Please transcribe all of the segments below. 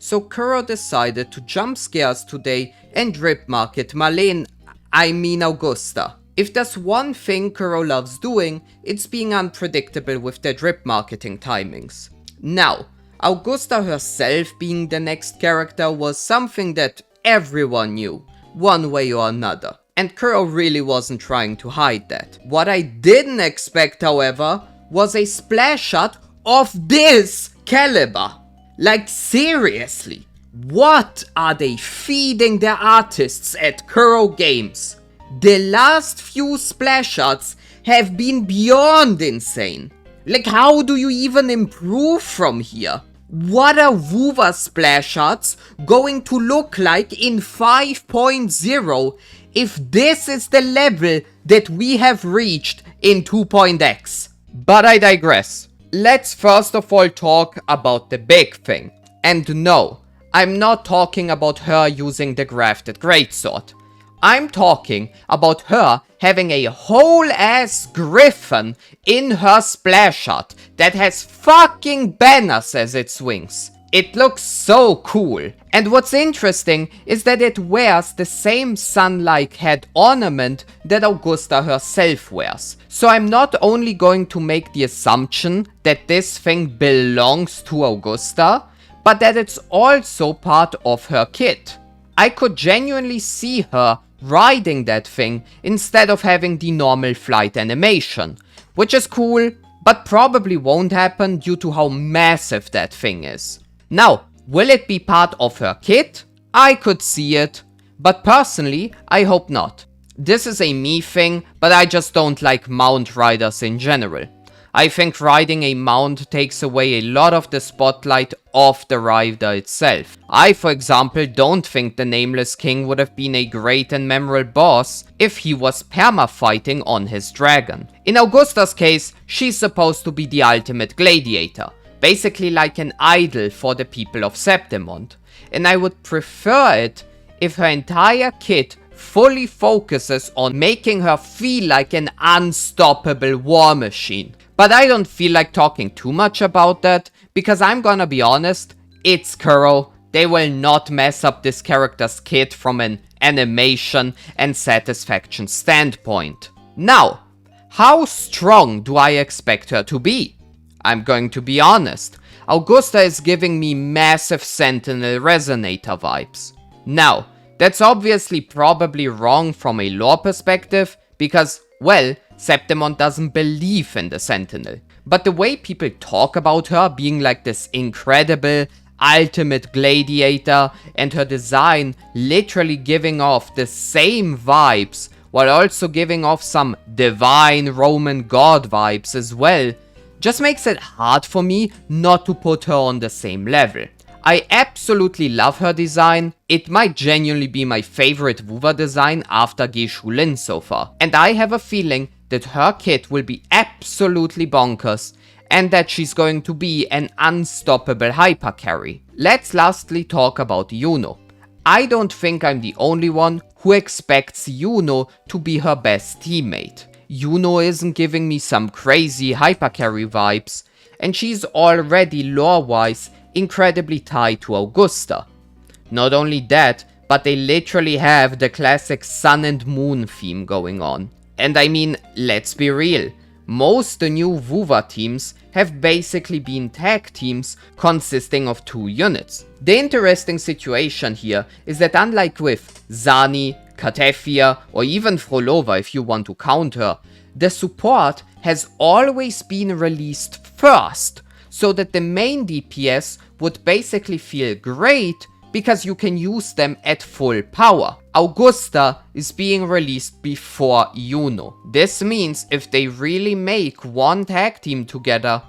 So Kuro decided to jump scares today and drip market Malen I Augusta. If there's one thing Kuro loves doing, it's being unpredictable with their drip marketing timings. Now, Augusta herself being the next character was something that everyone knew, one way or another. And Kuro really wasn't trying to hide that. What I didn't expect, however, was a splash shot of this caliber. Like seriously, what are they feeding their artists at Kuro Games? The last few splash shots have been beyond insane. Like, how do you even improve from here? What are Wuva splash shots going to look like in 5.0 if this is the level that we have reached in 2.x? But I digress. Let's first of all talk about the big thing. And no, I'm not talking about her using the grafted greatsword. I'm talking about her having a whole ass griffin in her splash shot that has fucking banners as its wings. It looks so cool. And what's interesting is that it wears the same sun-like head ornament that Augusta herself wears. So I'm not only going to make the assumption that this thing belongs to Augusta, but that it's also part of her kit. I could genuinely see her riding that thing instead of having the normal flight animation, which is cool, but probably won't happen due to how massive that thing is. Now, will it be part of her kit? I could see it, but personally, I hope not. This is a me thing, but I just don't like mount riders in general. I think riding a mount takes away a lot of the spotlight off the rider itself. I, for example, don't think the Nameless King would have been a great and memorable boss if he was perma-fighting on his dragon. In Augusta's case, she's supposed to be the ultimate gladiator, basically like an idol for the people of Septimond. And I would prefer it if her entire kit fully focuses on making her feel like an unstoppable war machine. But I don't feel like talking too much about that, because I'm gonna be honest, it's Kuro. They will not mess up this character's kit from an animation and satisfaction standpoint. Now, how strong do I expect her to be? I'm going to be honest. Augusta is giving me massive Sentinel Resonator vibes. Now, that's obviously probably wrong from a lore perspective, because, well, Septimond doesn't believe in the Sentinel. But the way people talk about her being like this incredible, ultimate gladiator, and her design literally giving off the same vibes, while also giving off some divine Roman god vibes as well, just makes it hard for me not to put her on the same level. I absolutely love her design. It might genuinely be my favorite Wuva design after Geshu Lin so far. And I have a feeling that her kit will be absolutely bonkers and that she's going to be an unstoppable hyper carry. Let's lastly talk about Yuno. I don't think I'm the only one who expects Yuno to be her best teammate. Yuno isn't giving me some crazy hyper carry vibes, and she's already lore-wise incredibly tied to Augusta. Not only that, but they literally have the classic sun and moon theme going on. And I mean, let's be real, most the new Wuva teams have basically been tag teams consisting of 2 units. The interesting situation here is that unlike with Zani, Katefia, or even Frolova if you want to count her, the support has always been released first, so that the main DPS would basically feel great because you can use them at full power. Augusta is being released before Yuno. This means if they really make one tag team together,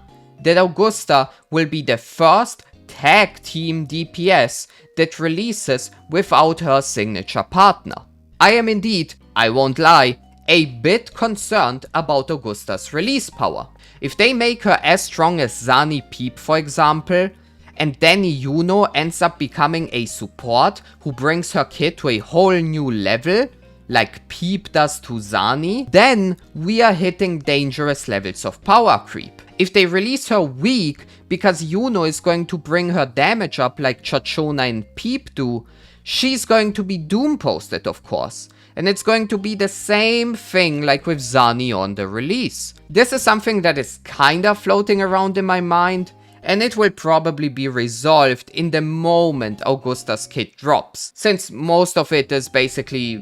that Augusta will be the first tag team DPS that releases without her signature partner. I am indeed, I won't lie, a bit concerned about Augusta's release power. If they make her as strong as Zani Peep, for example, and then Yuno ends up becoming a support who brings her kit to a whole new level, like Peep does to Zani, then we are hitting dangerous levels of power creep. If they release her weak because Yuno is going to bring her damage up like Chachona and Peep do, she's going to be doom posted, of course. And it's going to be the same thing like with Zani on the release. This is something that is kinda floating around in my mind, and it will probably be resolved in the moment Augusta's kit drops, since most of it is basically,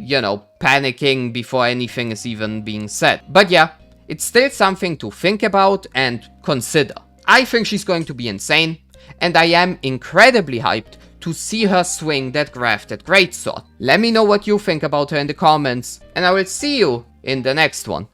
panicking before anything is even being said. But yeah, it's still something to think about and consider. I think she's going to be insane, and I am incredibly hyped to see her swing that grafted greatsword. Let me know what you think about her in the comments, and I will see you in the next one.